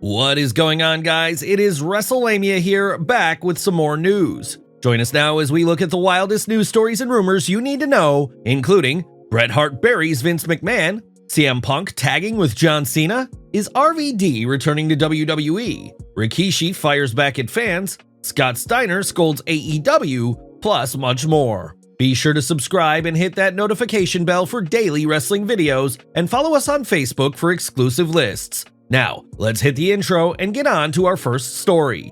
What is going on, guys? It is Wrestlelamia here, back with some more news. Join us now as we look at the wildest news stories and rumors you need to know, including Bret Hart buries Vince McMahon, CM Punk tagging with John Cena, is RVD returning to WWE, Rikishi fires back at fans, Scott Steiner scolds AEW, plus much more. Be sure to subscribe and hit that notification bell for daily wrestling videos, and follow us on Facebook for exclusive lists. Now, let's hit the intro and get on to our first story.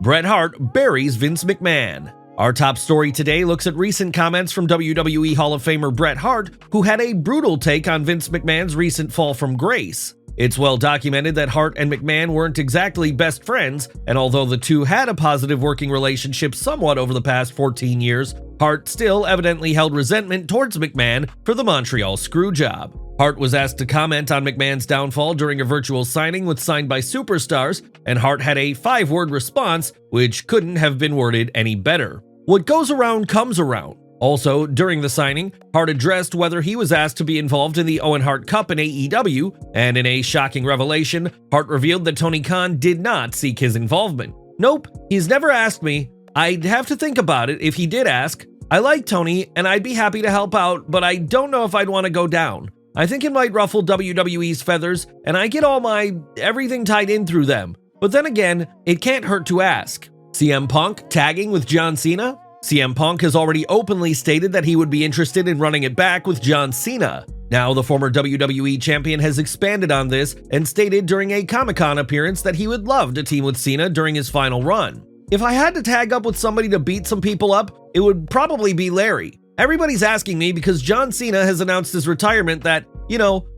Bret Hart buries Vince McMahon. Our top story today looks at recent comments from WWE Hall of Famer Bret Hart, who had a brutal take on Vince McMahon's recent fall from grace. It's well documented that Hart and McMahon weren't exactly best friends, and although the two had a positive working relationship somewhat over the past 14 years, Hart still evidently held resentment towards McMahon for the Montreal Screwjob. Hart was asked to comment on McMahon's downfall during a virtual signing with Signed by Superstars, and Hart had a 5-word response, which couldn't have been worded any better. What goes around comes around. Also, during the signing, Hart addressed whether he was asked to be involved in the Owen Hart Cup in AEW, and in a shocking revelation, Hart revealed that Tony Khan did not seek his involvement. Nope, he's never asked me. I'd have to think about it if he did ask. I like Tony, and I'd be happy to help out, but I don't know if I'd want to go down. I think it might ruffle WWE's feathers, and I get all my everything tied in through them. But then again, it can't hurt to ask. CM Punk tagging with John Cena? CM Punk has already openly stated that he would be interested in running it back with John Cena. Now, the former WWE champion has expanded on this and stated during a Comic-Con appearance that he would love to team with Cena during his final run. If I had to tag up with somebody to beat some people up, it would probably be Larry. Everybody's asking me because John Cena has announced his retirement that,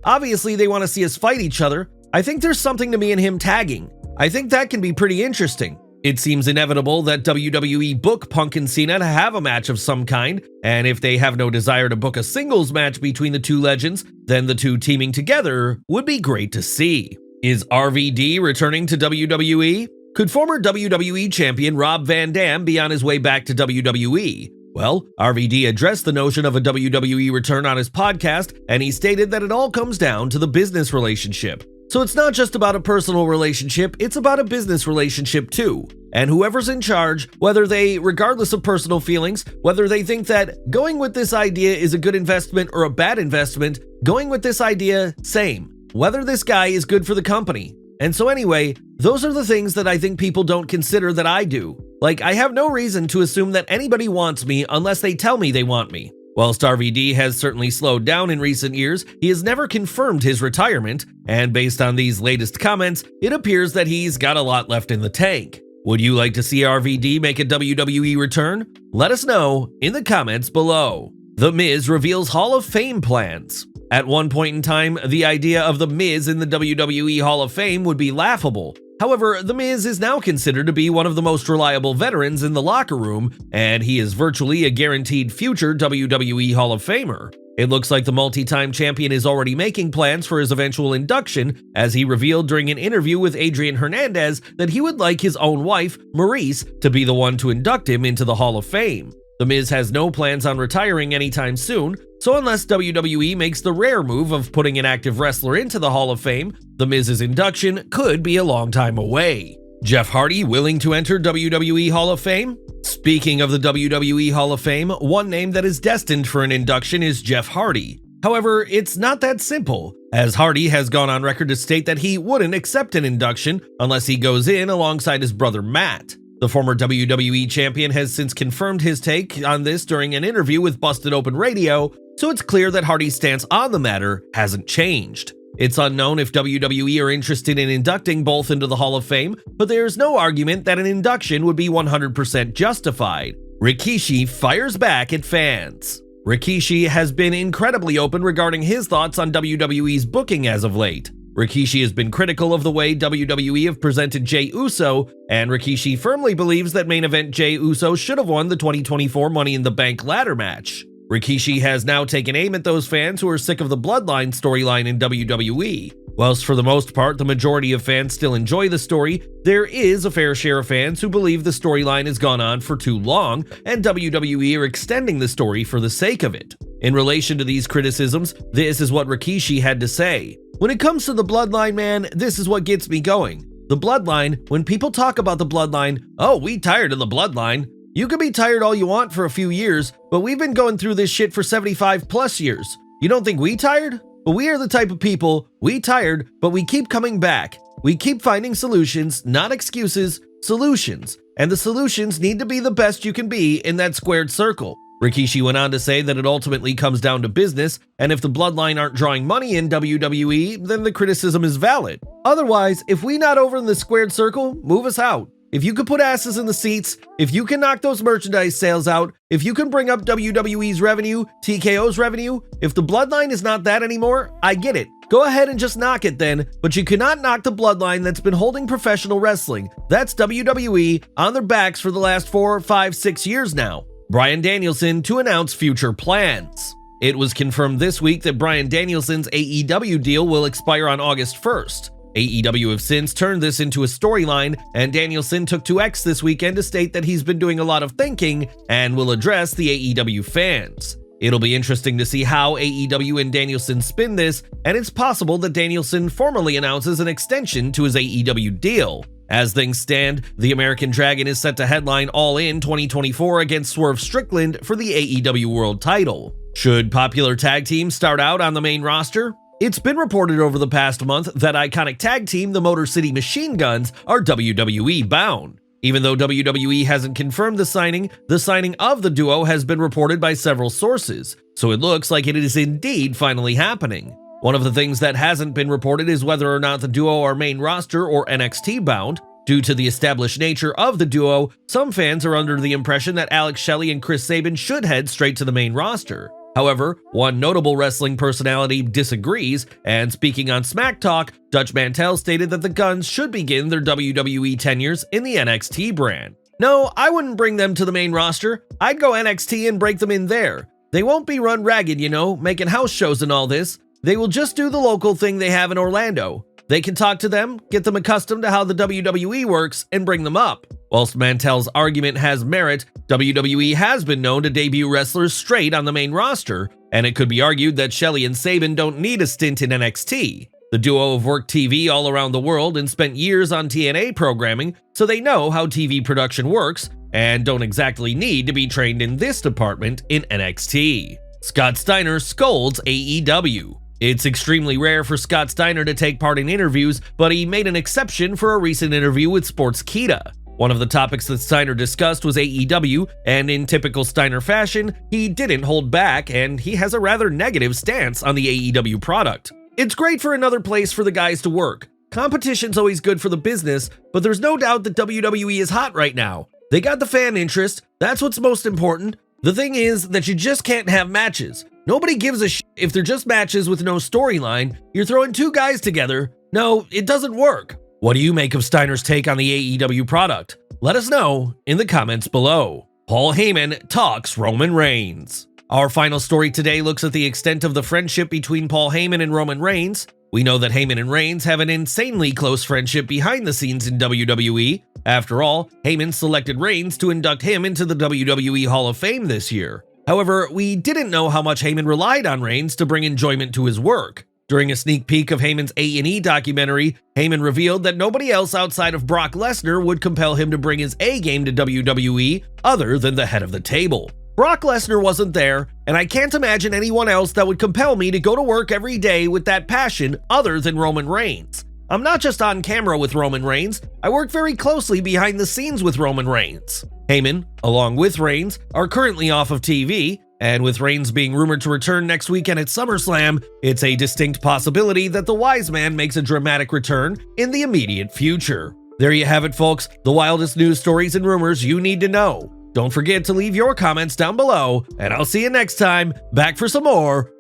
obviously they want to see us fight each other. I think there's something to me and him tagging. I think that can be pretty interesting. It seems inevitable that WWE book Punk and Cena to have a match of some kind, and if they have no desire to book a singles match between the two legends, then the two teaming together would be great to see. Is RVD returning to WWE? Could former WWE champion Rob Van Dam be on his way back to WWE? Well, RVD addressed the notion of a WWE return on his podcast, and he stated that it all comes down to the business relationship. So it's not just about a personal relationship, it's about a business relationship too. And whoever's in charge, whether they, regardless of personal feelings, whether they think that going with this idea is a good investment or a bad investment, going with this idea, same. Whether this guy is good for the company. And so anyway, those are the things that I think people don't consider that I do. Like, I have no reason to assume that anybody wants me unless they tell me they want me. Whilst RVD has certainly slowed down in recent years, he has never confirmed his retirement, and based on these latest comments, it appears that he's got a lot left in the tank. Would you like to see RVD make a WWE return? Let us know in the comments below. The Miz reveals Hall of Fame plans. At one point in time, the idea of The Miz in the WWE Hall of Fame would be laughable. However, The Miz is now considered to be one of the most reliable veterans in the locker room, and he is virtually a guaranteed future WWE Hall of Famer. It looks like the multi-time champion is already making plans for his eventual induction, as he revealed during an interview with Adrian Hernandez that he would like his own wife, Maryse, to be the one to induct him into the Hall of Fame. The Miz has no plans on retiring anytime soon, so unless WWE makes the rare move of putting an active wrestler into the Hall of Fame, The Miz's induction could be a long time away. Jeff Hardy willing to enter WWE Hall of Fame? Speaking of the WWE Hall of Fame, one name that is destined for an induction is Jeff Hardy. However, it's not that simple, as Hardy has gone on record to state that he wouldn't accept an induction unless he goes in alongside his brother Matt. The former WWE champion has since confirmed his take on this during an interview with Busted Open Radio, so it's clear that Hardy's stance on the matter hasn't changed. It's unknown if WWE are interested in inducting both into the Hall of Fame, but there's no argument that an induction would be 100% justified. Rikishi fires back at fans. Rikishi has been incredibly open regarding his thoughts on WWE's booking as of late. Rikishi has been critical of the way WWE have presented Jey Uso, and Rikishi firmly believes that main event Jey Uso should have won the 2024 Money in the Bank ladder match. Rikishi has now taken aim at those fans who are sick of the Bloodline storyline in WWE. Whilst for the most part the majority of fans still enjoy the story, there is a fair share of fans who believe the storyline has gone on for too long and WWE are extending the story for the sake of it. In relation to these criticisms, this is what Rikishi had to say. When it comes to the bloodline, man, this is what gets me going. The bloodline, when people talk about the bloodline, oh, we tired of the bloodline. You can be tired all you want for a few years, but we've been going through this shit for 75 plus years. You don't think we tired? But we are the type of people, we tired, but we keep coming back. We keep finding solutions, not excuses, solutions. And the solutions need to be the best you can be in that squared circle. Rikishi went on to say that it ultimately comes down to business, and if the bloodline aren't drawing money in WWE, then the criticism is valid. Otherwise, if we not over in the squared circle, move us out. If you can put asses in the seats, if you can knock those merchandise sales out, if you can bring up WWE's revenue, TKO's revenue, if the bloodline is not that anymore, I get it. Go ahead and just knock it then, but you cannot knock the bloodline that's been holding professional wrestling. That's WWE on their backs for the last 4, 5, 6 years now. Bryan Danielson to announce future plans. It was confirmed this week that Bryan Danielson's AEW deal will expire on August 1st. AEW have since turned this into a storyline, and Danielson took to X this weekend to state that he's been doing a lot of thinking and will address the AEW fans. It'll be interesting to see how AEW and Danielson spin this, and it's possible that Danielson formally announces an extension to his AEW deal. As things stand, the American Dragon is set to headline All In 2024 against Swerve Strickland for the AEW World title. Should popular tag teams start out on the main roster? It's been reported over the past month that iconic tag team the Motor City Machine Guns are WWE bound. Even though WWE hasn't confirmed the signing of the duo has been reported by several sources, so it looks like it is indeed finally happening. One of the things that hasn't been reported is whether or not the duo are main roster or NXT bound. Due to the established nature of the duo, some fans are under the impression that Alex Shelley and Chris Sabin should head straight to the main roster. However, one notable wrestling personality disagrees, and speaking on Smack Talk, Dutch Mantel stated that the Guns should begin their WWE tenures in the NXT brand. No, I wouldn't bring them to the main roster. I'd go NXT and break them in there. They won't be run ragged, you know, making house shows and all this. They will just do the local thing they have in Orlando. They can talk to them, get them accustomed to how the WWE works, and bring them up. Whilst Mantel's argument has merit, WWE has been known to debut wrestlers straight on the main roster, and it could be argued that Shelley and Sabin don't need a stint in NXT. The duo have worked TV all around the world and spent years on TNA programming, so they know how TV production works, and don't exactly need to be trained in this department in NXT. Scott Steiner scolds AEW. It's extremely rare for Scott Steiner to take part in interviews, but he made an exception for a recent interview with Sportskeeda. One of the topics that Steiner discussed was AEW, and in typical Steiner fashion, he didn't hold back, and he has a rather negative stance on the AEW product. It's great for another place for the guys to work. Competition's always good for the business, but there's no doubt that WWE is hot right now. They got the fan interest, that's what's most important. The thing is that you just can't have matches. Nobody gives a shit if they're just matches with no storyline. You're throwing two guys together. No, it doesn't work. What do you make of Steiner's take on the AEW product? Let us know in the comments below. Paul Heyman talks Roman Reigns. Our final story today looks at the extent of the friendship between Paul Heyman and Roman Reigns. We know that Heyman and Reigns have an insanely close friendship behind the scenes in WWE. After all, Heyman selected Reigns to induct him into the WWE Hall of Fame this year. However, we didn't know how much Heyman relied on Reigns to bring enjoyment to his work. During a sneak peek of Heyman's A&E documentary, Heyman revealed that nobody else outside of Brock Lesnar would compel him to bring his A-game to WWE other than the head of the table. Brock Lesnar wasn't there, and I can't imagine anyone else that would compel me to go to work every day with that passion other than Roman Reigns. I'm not just on camera with Roman Reigns, I work very closely behind the scenes with Roman Reigns. Heyman, along with Reigns, are currently off of TV, and with Reigns being rumored to return next weekend at SummerSlam, it's a distinct possibility that the wise man makes a dramatic return in the immediate future. There you have it, folks, the wildest news stories and rumors you need to know. Don't forget to leave your comments down below, and I'll see you next time, back for some more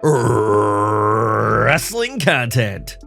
wrestling content.